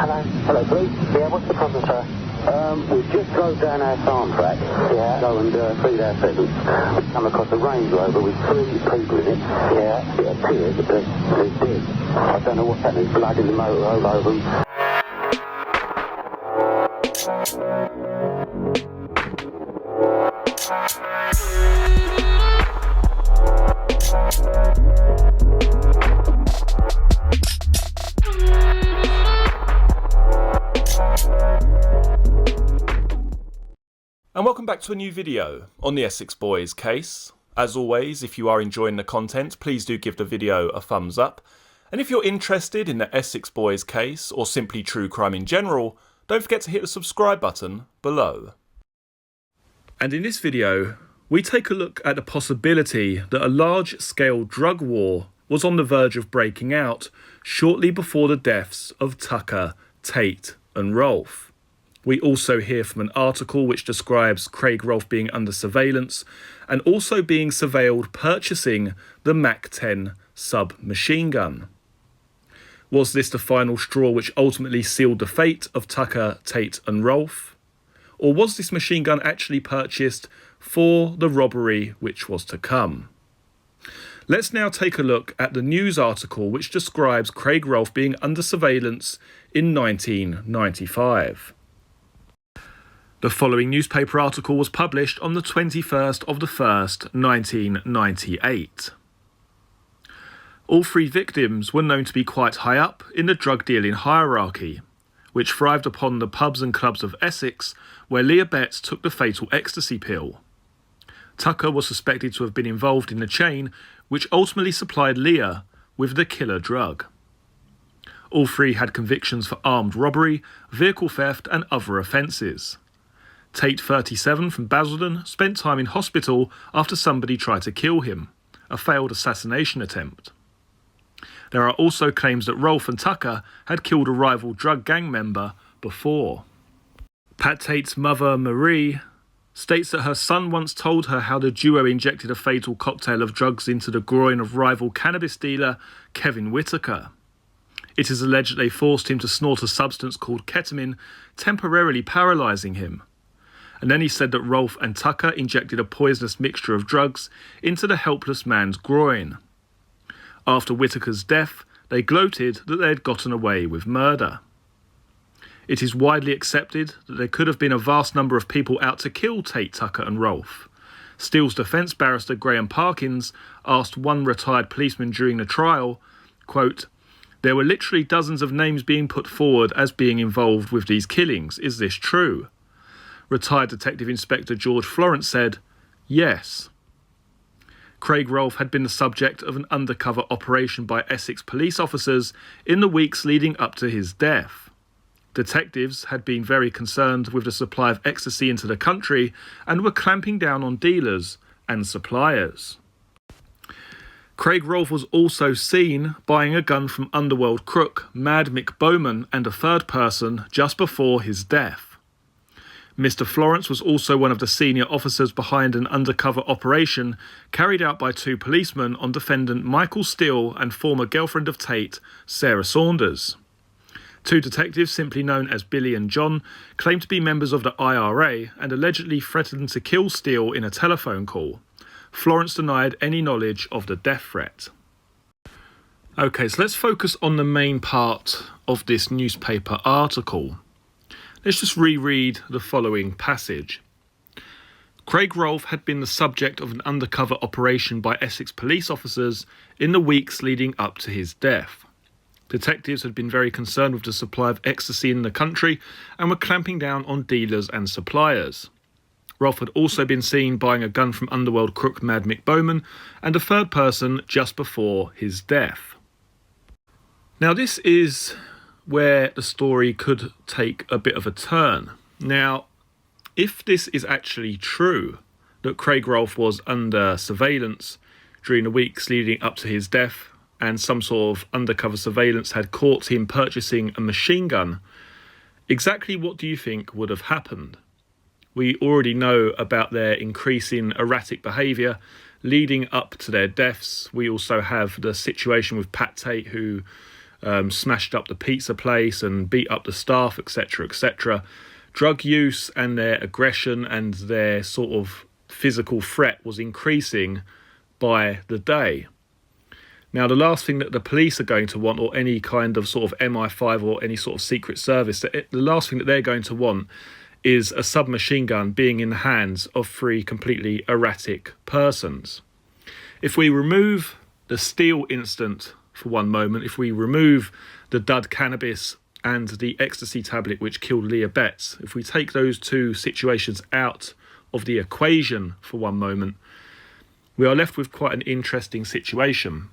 Hello. Hello, police. Yeah, what's the problem, sir? We just drove down our farm track. Yeah. Go and feed our pheasants. We come across a Range Rover with 3 people in it. Yeah. It appears that they're dead. I don't know what's happening. Blood in the motor all over them. And welcome back to a new video on the Essex Boys case. As always, if you are enjoying the content, please do give the video a thumbs up. And if you're interested in the Essex Boys case, or simply true crime in general, don't forget to hit the subscribe button below. And in this video, we take a look at the possibility that a large-scale drug war was on the verge of breaking out shortly before the deaths of Tucker, Tate and Rolfe. We also hear from an article which describes Craig Rolfe being under surveillance and also being surveilled purchasing the Mac-10 submachine gun. Was this the final straw which ultimately sealed the fate of Tucker, Tate and Rolfe? Or was this machine gun actually purchased for the robbery which was to come? Let's now take a look at the news article which describes Craig Rolfe being under surveillance in 1995. The following newspaper article was published on the 21st of the 1st, 1998. All 3 victims were known to be quite high up in the drug dealing hierarchy, which thrived upon the pubs and clubs of Essex, where Leah Betts took the fatal ecstasy pill. Tucker was suspected to have been involved in the chain, which ultimately supplied Leah with the killer drug. All 3 had convictions for armed robbery, vehicle theft and other offences. Tate, 37, from Basildon, spent time in hospital after somebody tried to kill him, a failed assassination attempt. There are also claims that Rolfe and Tucker had killed a rival drug gang member before. Pat Tate's mother, Marie, states that her son once told her how the duo injected a fatal cocktail of drugs into the groin of rival cannabis dealer Kevin Whitaker. It is alleged they forced him to snort a substance called ketamine, temporarily paralysing him. And then he said that Rolfe and Tucker injected a poisonous mixture of drugs into the helpless man's groin. After Whitaker's death, they gloated that they had gotten away with murder. It is widely accepted that there could have been a vast number of people out to kill Tate, Tucker and Rolfe. Steele's defence barrister Graham Parkins asked one retired policeman during the trial, quote, "There were literally dozens of names being put forward as being involved with these killings. Is this true?" Retired Detective Inspector George Florence said, "Yes." Craig Rolfe had been the subject of an undercover operation by Essex police officers in the weeks leading up to his death. Detectives had been very concerned with the supply of ecstasy into the country and were clamping down on dealers and suppliers. Craig Rolfe was also seen buying a gun from underworld crook Mad Mick Bowman and a third person just before his death. Mr. Florence was also one of the senior officers behind an undercover operation carried out by 2 policemen on defendant Michael Steele and former girlfriend of Tate, Sarah Saunders. 2 detectives, simply known as Billy and John, claimed to be members of the IRA and allegedly threatened to kill Steele in a telephone call. Florence denied any knowledge of the death threat. Okay, so let's focus on the main part of this newspaper article. Let's just reread the following passage. Craig Rolfe had been the subject of an undercover operation by Essex police officers in the weeks leading up to his death. Detectives had been very concerned with the supply of ecstasy in the country and were clamping down on dealers and suppliers. Rolfe had also been seen buying a gun from underworld crook Mad Mick Bowman and a third person just before his death. Now this is where the story could take a bit of a turn. Now, if this is actually true, that Craig Rolfe was under surveillance during the weeks leading up to his death, and some sort of undercover surveillance had caught him purchasing a machine gun, exactly what do you think would have happened? We already know about their increasing erratic behaviour leading up to their deaths. We also have the situation with Pat Tate, who smashed up the pizza place and beat up the staff, etc., etc. Drug use and their aggression and their sort of physical threat was increasing by the day. Now, the last thing that the police are going to want, or any kind of sort of MI5 or any sort of secret service, the last thing that they're going to want is a submachine gun being in the hands of three completely erratic persons. If we remove the Steele incident for one moment, if we remove the dud cannabis and the ecstasy tablet which killed Leah Betts, if we take those two situations out of the equation for one moment, we are left with quite an interesting situation.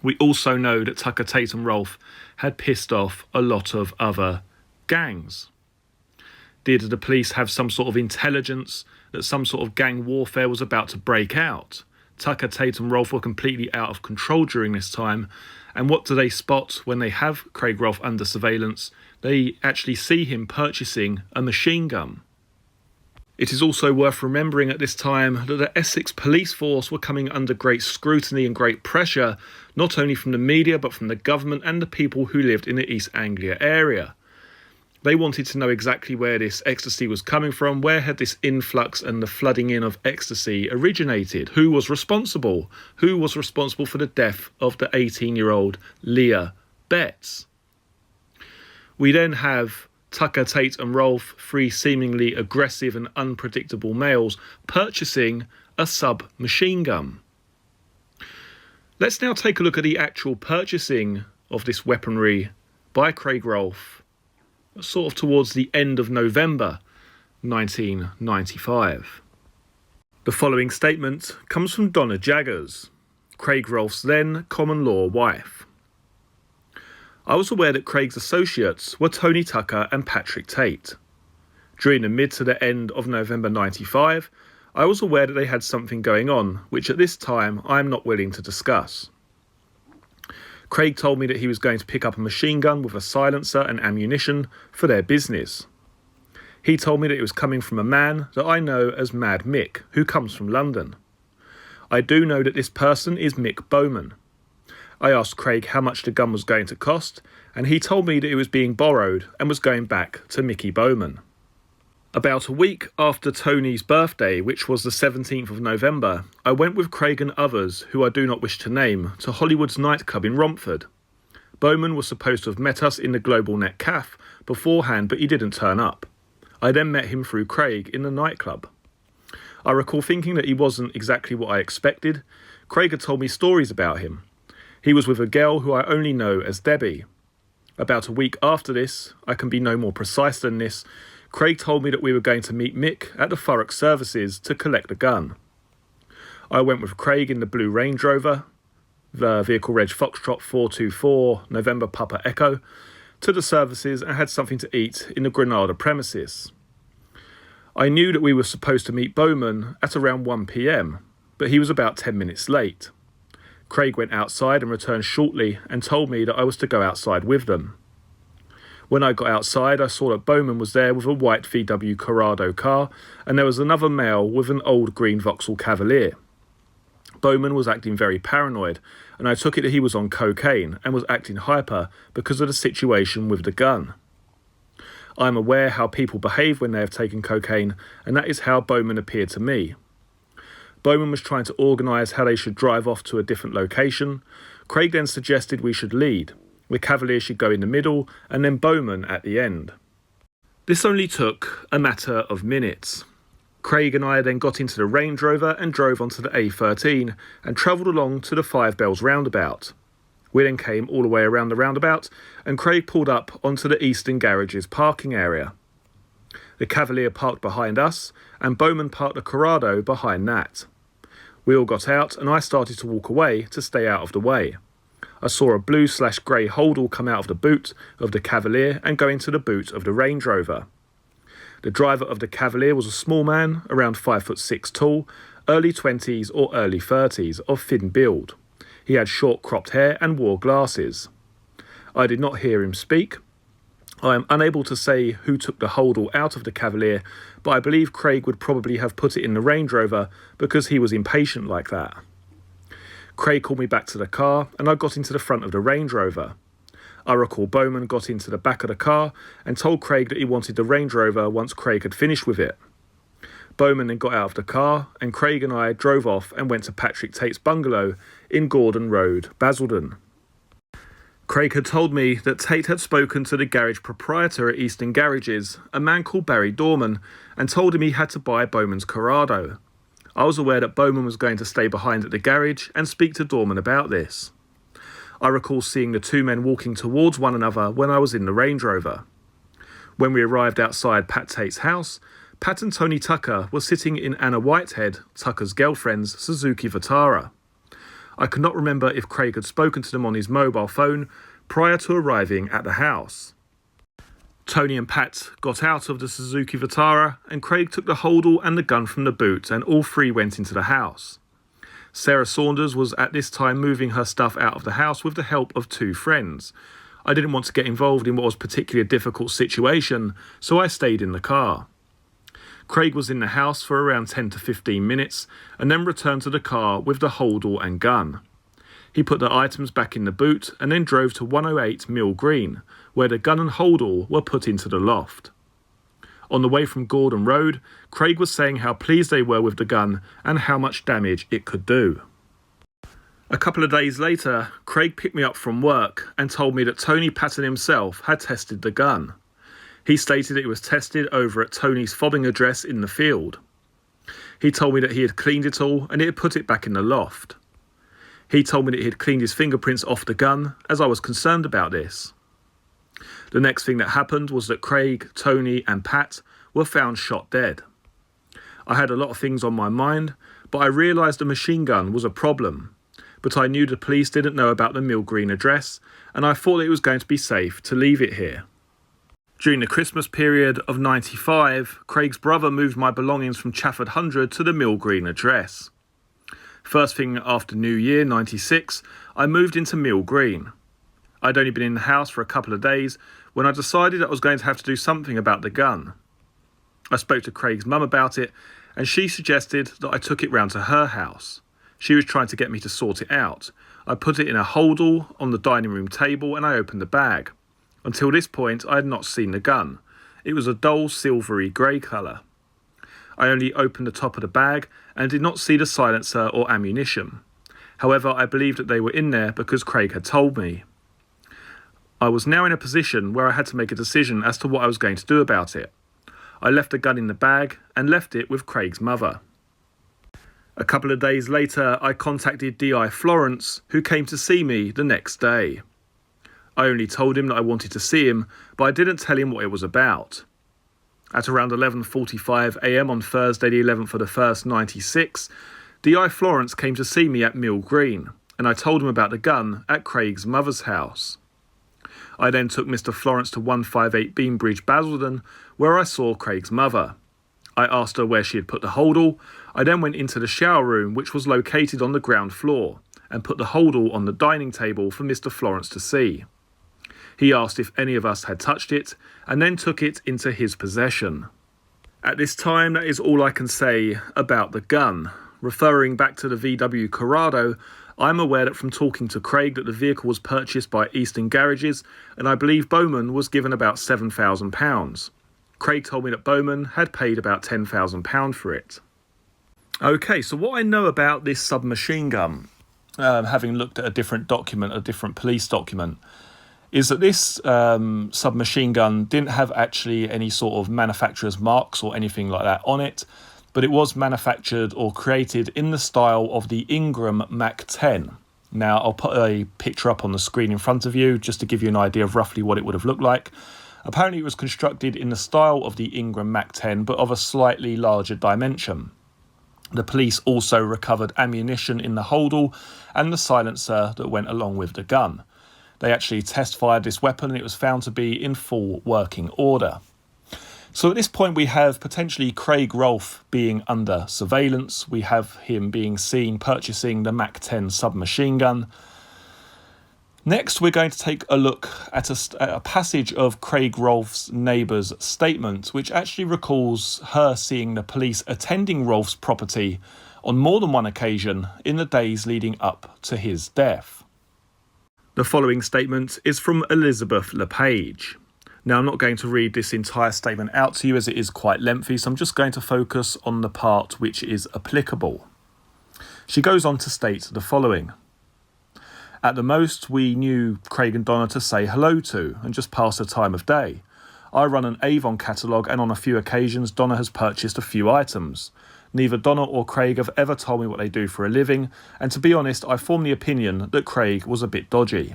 We also know that Tucker, Tate and Rolfe had pissed off a lot of other gangs. Did the police have some sort of intelligence that some sort of gang warfare was about to break out? Tucker, Tate and Rolfe were completely out of control during this time. And what do they spot when they have Craig Rolfe under surveillance? They actually see him purchasing a machine gun. It is also worth remembering at this time that the Essex police force were coming under great scrutiny and great pressure, not only from the media but from the government and the people who lived in the East Anglia area. They wanted to know exactly where this ecstasy was coming from, where had this influx and the flooding in of ecstasy originated, who was responsible? Who was responsible for the death of the 18-year-old Leah Betts? We then have Tucker, Tate and Rolfe, three seemingly aggressive and unpredictable males, purchasing a submachine gun. Let's now take a look at the actual purchasing of this weaponry by Craig Rolfe, sort of towards the end of November 1995. The following statement comes from Donna Jaggers, Craig Rolfe's then common-law wife. I was aware that Craig's associates were Tony Tucker and Patrick Tate. During the mid to the end of November 95, I was aware that they had something going on, which at this time I am not willing to discuss. Craig told me that he was going to pick up a machine gun with a silencer and ammunition for their business. He told me that it was coming from a man that I know as Mad Mick, who comes from London. I do know that this person is Mick Bowman. I asked Craig how much the gun was going to cost, and he told me that it was being borrowed and was going back to Mickey Bowman. About a week after Tony's birthday, which was the 17th of November, I went with Craig and others, who I do not wish to name, to Hollywood's nightclub in Romford. Bowman was supposed to have met us in the Global Net Cafe beforehand, but he didn't turn up. I then met him through Craig in the nightclub. I recall thinking that he wasn't exactly what I expected. Craig had told me stories about him. He was with a girl who I only know as Debbie. About a week after this, I can be no more precise than this, Craig told me that we were going to meet Mick at the Thurrock Services to collect the gun. I went with Craig in the blue Range Rover, the vehicle reg Foxtrot 424 November Papa Echo, to the services and had something to eat in the Granada premises. I knew that we were supposed to meet Bowman at around 1 p.m, but he was about 10 minutes late. Craig went outside and returned shortly and told me that I was to go outside with them. When I got outside, I saw that Bowman was there with a white VW Corrado car, and there was another male with an old green Vauxhall Cavalier. Bowman was acting very paranoid, and I took it that he was on cocaine and was acting hyper because of the situation with the gun. I am aware how people behave when they have taken cocaine, and that is how Bowman appeared to me. Bowman was trying to organise how they should drive off to a different location. Craig then suggested we should lead. The Cavalier should go in the middle, and then Bowman at the end. This only took a matter of minutes. Craig and I then got into the Range Rover and drove onto the A13 and travelled along to the Five Bells roundabout. We then came all the way around the roundabout, and Craig pulled up onto the Eastern Garage's parking area. The Cavalier parked behind us, and Bowman parked the Corrado behind that. We all got out, and I started to walk away to stay out of the way. I saw a blue/grey holdall come out of the boot of the Cavalier and go into the boot of the Range Rover. The driver of the Cavalier was a small man, around 5'6" tall, early 20s or early 30s, of thin build. He had short cropped hair and wore glasses. I did not hear him speak. I am unable to say who took the holdall out of the Cavalier, but I believe Craig would probably have put it in the Range Rover because he was impatient like that. Craig called me back to the car, and I got into the front of the Range Rover. I recall Bowman got into the back of the car and told Craig that he wanted the Range Rover once Craig had finished with it. Bowman then got out of the car and Craig and I drove off and went to Patrick Tate's bungalow in Gordon Road, Basildon. Craig had told me that Tate had spoken to the garage proprietor at Eastern Garages, a man called Barry Dorman, and told him he had to buy Bowman's Corrado. I was aware that Bowman was going to stay behind at the garage and speak to Dorman about this. I recall seeing the two men walking towards one another when I was in the Range Rover. When we arrived outside Pat Tate's house, Pat and Tony Tucker were sitting in Anna Whitehead, Tucker's girlfriend's Suzuki Vitara. I could not remember if Craig had spoken to them on his mobile phone prior to arriving at the house. Tony and Pat got out of the Suzuki Vitara and Craig took the holdall and the gun from the boot and all three went into the house. Sarah Saunders was at this time moving her stuff out of the house with the help of two friends. I didn't want to get involved in what was particularly a difficult situation, so I stayed in the car. Craig was in the house for around 10 to 15 minutes and then returned to the car with the holdall and gun. He put the items back in the boot and then drove to 108 Mill Green, where the gun and holdall were put into the loft. On the way from Gordon Road, Craig was saying how pleased they were with the gun and how much damage it could do. A couple of days later, Craig picked me up from work and told me that Tony Patton himself had tested the gun. He stated it was tested over at Tony's fobbing address in the field. He told me that he had cleaned it all and he had put it back in the loft. He told me that he had cleaned his fingerprints off the gun, as I was concerned about this. The next thing that happened was that Craig, Tony and Pat were found shot dead. I had a lot of things on my mind, but I realised a machine gun was a problem. But I knew the police didn't know about the Mill Green address, and I thought it was going to be safe to leave it here. During the Christmas period of '95, Craig's brother moved my belongings from Chafford 100 to the Mill Green address. First thing after New Year, '96, I moved into Mill Green. I'd only been in the house for a couple of days when I decided I was going to have to do something about the gun. I spoke to Craig's mum about it and she suggested that I took it round to her house. She was trying to get me to sort it out. I put it in a holdall on the dining room table and I opened the bag. Until this point I had not seen the gun. It was a dull silvery grey colour. I only opened the top of the bag and did not see the silencer or ammunition. However, I believed that they were in there because Craig had told me. I was now in a position where I had to make a decision as to what I was going to do about it. I left the gun in the bag and left it with Craig's mother. A couple of days later, I contacted DI Florence, who came to see me the next day. I only told him that I wanted to see him, but I didn't tell him what it was about. At around 11:45 a.m. on Thursday the 11th of the 1st, '96, DI Florence came to see me at Mill Green, and I told him about the gun at Craig's mother's house. I then took Mr. Florence to 158 Beambridge, Basildon, where I saw Craig's mother. I asked her where she had put the holdall. I then went into the shower room, which was located on the ground floor, and put the holdall on the dining table for Mr. Florence to see. He asked if any of us had touched it, and then took it into his possession. At this time, that is all I can say about the gun. Referring back to the VW Corrado, I'm aware that from talking to Craig that the vehicle was purchased by Eastern Garages, and I believe Bowman was given about £7,000. Craig told me that Bowman had paid about £10,000 for it. Okay, so what I know about this submachine gun, having looked at a different document, a different police document, is that this submachine gun didn't have actually any sort of manufacturer's marks or anything like that on it, but it was manufactured or created in the style of the Ingram Mac 10. Now, I'll put a picture up on the screen in front of you just to give you an idea of roughly what it would have looked like. Apparently, it was constructed in the style of the Ingram Mac 10, but of a slightly larger dimension. The police also recovered ammunition in the holdall and the silencer that went along with the gun. They actually test-fired this weapon and it was found to be in full working order. So at this point we have potentially Craig Rolfe being under surveillance. We have him being seen purchasing the Mac 10 submachine gun. Next we're going to take a look at a passage of Craig Rolfe's neighbour's statement, which actually recalls her seeing the police attending Rolfe's property on more than one occasion in the days leading up to his death. The following statement is from Elizabeth LePage. Now, I'm not going to read this entire statement out to you as it is quite lengthy, so I'm just going to focus on the part which is applicable. She goes on to state the following. At the most, we knew Craig and Donna to say hello to and just pass the time of day. I run an Avon catalogue, and on a few occasions Donna has purchased a few items. Neither Donna or Craig have ever told me what they do for a living, and to be honest, I form the opinion that Craig was a bit dodgy.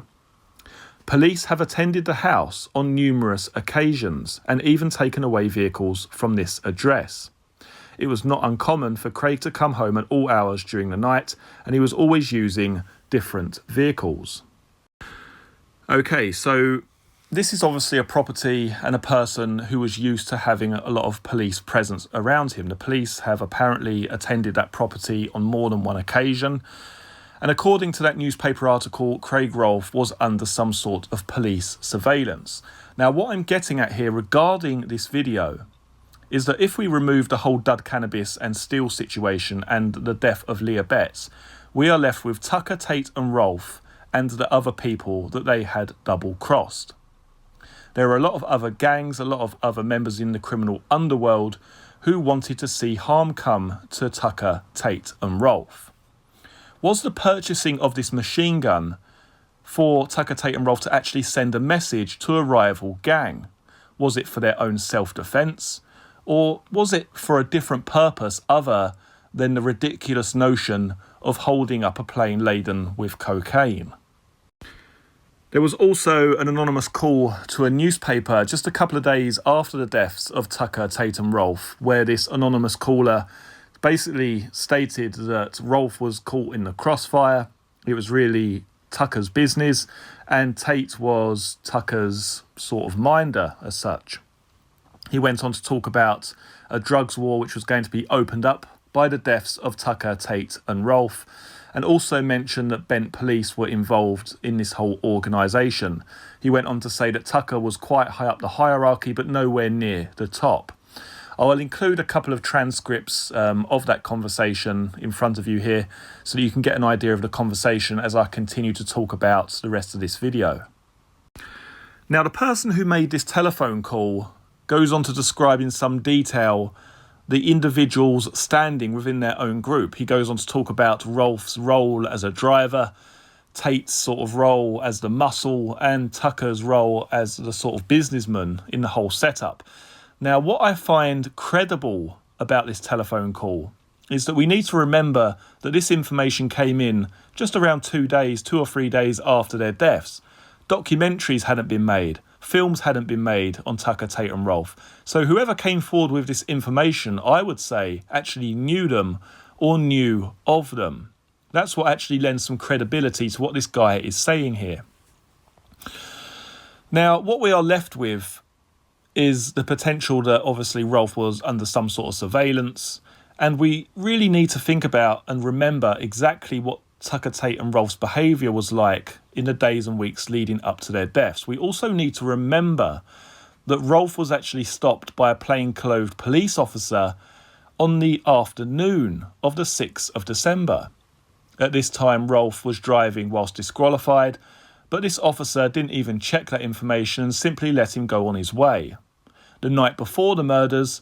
Police have attended the house on numerous occasions and even taken away vehicles from this address. It was not uncommon for Craig to come home at all hours during the night, and he was always using different vehicles. Okay, so this is obviously a property and a person who was used to having a lot of police presence around him. The police have apparently attended that property on more than one occasion. And according to that newspaper article, Craig Rolfe was under some sort of police surveillance. Now, what I'm getting at here regarding this video is that if we remove the whole dud cannabis and steel situation and the death of Leah Betts, we are left with Tucker, Tate and Rolfe and the other people that they had double-crossed. There are a lot of other gangs, a lot of other members in the criminal underworld who wanted to see harm come to Tucker, Tate and Rolfe. Was the purchasing of this machine gun for Tucker, Tate and Rolfe to actually send a message to a rival gang? Was it for their own self-defence? Or was it for a different purpose other than the ridiculous notion of holding up a plane laden with cocaine? There was also an anonymous call to a newspaper just a couple of days after the deaths of Tucker, Tate and Rolfe, where this anonymous caller basically stated that Rolfe was caught in the crossfire. It was really Tucker's business, and Tate was Tucker's sort of minder as such. He went on to talk about a drugs war which was going to be opened up by the deaths of Tucker, Tate and Rolfe, and also mentioned that Bent police were involved in this whole organisation. He went on to say that Tucker was quite high up the hierarchy but nowhere near the top. I will include a couple of transcripts of that conversation in front of you here so that you can get an idea of the conversation as I continue to talk about the rest of this video. Now, the person who made this telephone call goes on to describe in some detail the individuals standing within their own group. He goes on to talk about Rolfe's role as a driver, Tate's sort of role as the muscle, and Tucker's role as the sort of businessman in the whole setup. Now, what I find credible about this telephone call is that we need to remember that this information came in just around 2 or 3 days after their deaths. Documentaries hadn't been made. Films hadn't been made on Tucker, Tate and Rolfe. So whoever came forward with this information, I would say, actually knew them or knew of them. That's what actually lends some credibility to what this guy is saying here. Now, what we are left with is the potential that obviously Rolfe was under some sort of surveillance, and we really need to think about and remember exactly what Tucker, Tate and Rolfe's behaviour was like in the days and weeks leading up to their deaths. We also need to remember that Rolfe was actually stopped by a plainclothed police officer on the afternoon of the 6th of December. At this time, Rolfe was driving whilst disqualified, but this officer didn't even check that information and simply let him go on his way. The night before the murders,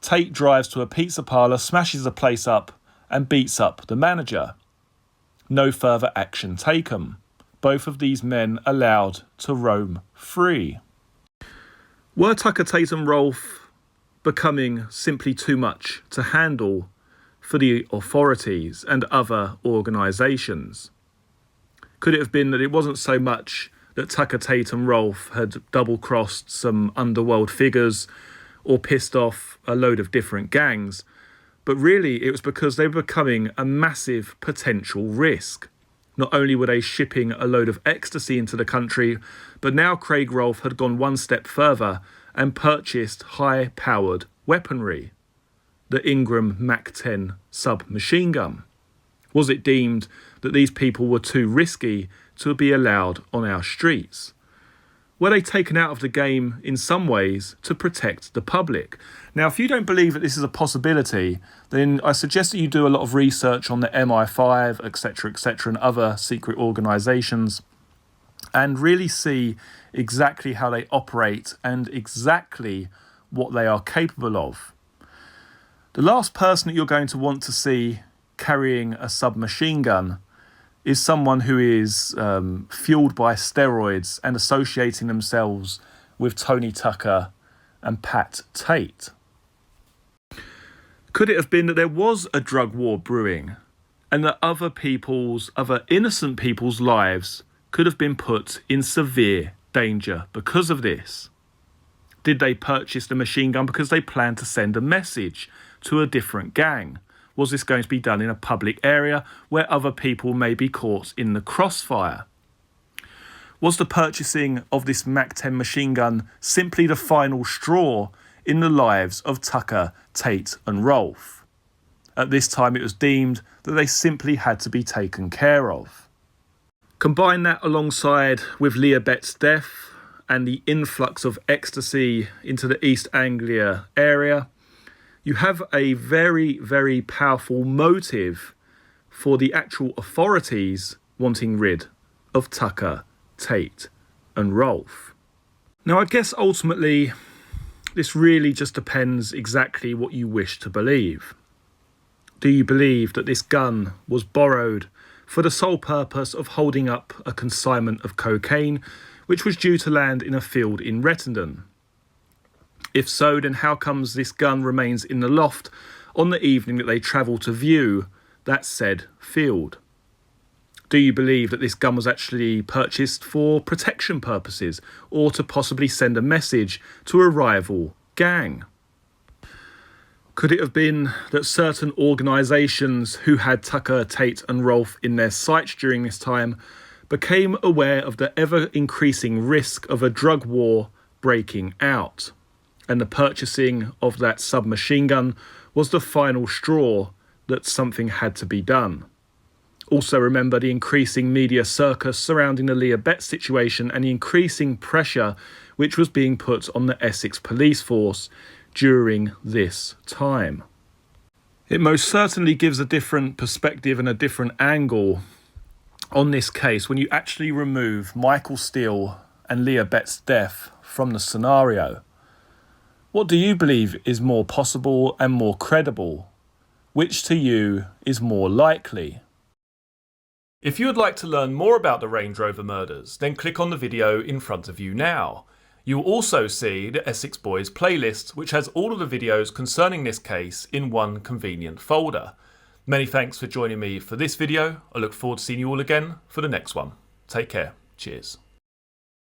Tate drives to a pizza parlour, smashes the place up and beats up the manager. No further action taken. Both of these men allowed to roam free. Were Tucker, Tate and Rolfe becoming simply too much to handle for the authorities and other organisations? Could it have been that it wasn't so much that Tucker, Tate and Rolfe had double-crossed some underworld figures or pissed off a load of different gangs, but really it was because they were becoming a massive potential risk. Not only were they shipping a load of ecstasy into the country, but now Craig Rolfe had gone one step further and purchased high-powered weaponry, the Ingram Mac-10 submachine gun. Was it deemed that these people were too risky to be allowed on our streets? Were they taken out of the game in some ways to protect the public? Now, if you don't believe that this is a possibility, then I suggest that you do a lot of research on the MI5, etc., and other secret organisations, and really see exactly how they operate and exactly what they are capable of. The last person that you're going to want to see carrying a submachine gun is someone who is fueled by steroids and associating themselves with Tony Tucker and Tate. Could it have been that there was a drug war brewing and that other innocent people's lives could have been put in severe danger because of this? Did they purchase the machine gun because they planned to send a message to a different gang? Was this going to be done in a public area where other people may be caught in the crossfire? Was the purchasing of this MAC-10 machine gun simply the final straw in the lives of Tucker, Tate and Rolfe? At this time it was deemed that they simply had to be taken care of. Combine that alongside with Leah Bett's death and the influx of ecstasy into the East Anglia area, you have a very, very powerful motive for the actual authorities wanting rid of Tucker, Tate and Rolfe. Now, I guess ultimately this really just depends exactly what you wish to believe. Do you believe that this gun was borrowed for the sole purpose of holding up a consignment of cocaine which was due to land in a field in Rettendon? If so, then how comes this gun remains in the loft on the evening that they travel to view that said field? Do you believe that this gun was actually purchased for protection purposes or to possibly send a message to a rival gang? Could it have been that certain organisations who had Tucker, Tate and Rolfe in their sights during this time became aware of the ever-increasing risk of a drug war breaking out, and the purchasing of that submachine gun was the final straw that something had to be done? Also remember the increasing media circus surrounding the Leah Bett situation and the increasing pressure which was being put on the Essex police force during this time. It most certainly gives a different perspective and a different angle on this case when you actually remove Michael Steele and Leah Bett's death from the scenario. What do you believe is more possible and more credible? Which to you is more likely? If you would like to learn more about the Range Rover murders, then click on the video in front of you now. You will also see the Essex Boys playlist, which has all of the videos concerning this case in one convenient folder. Many thanks for joining me for this video. I look forward to seeing you all again for the next one. Take care. Cheers.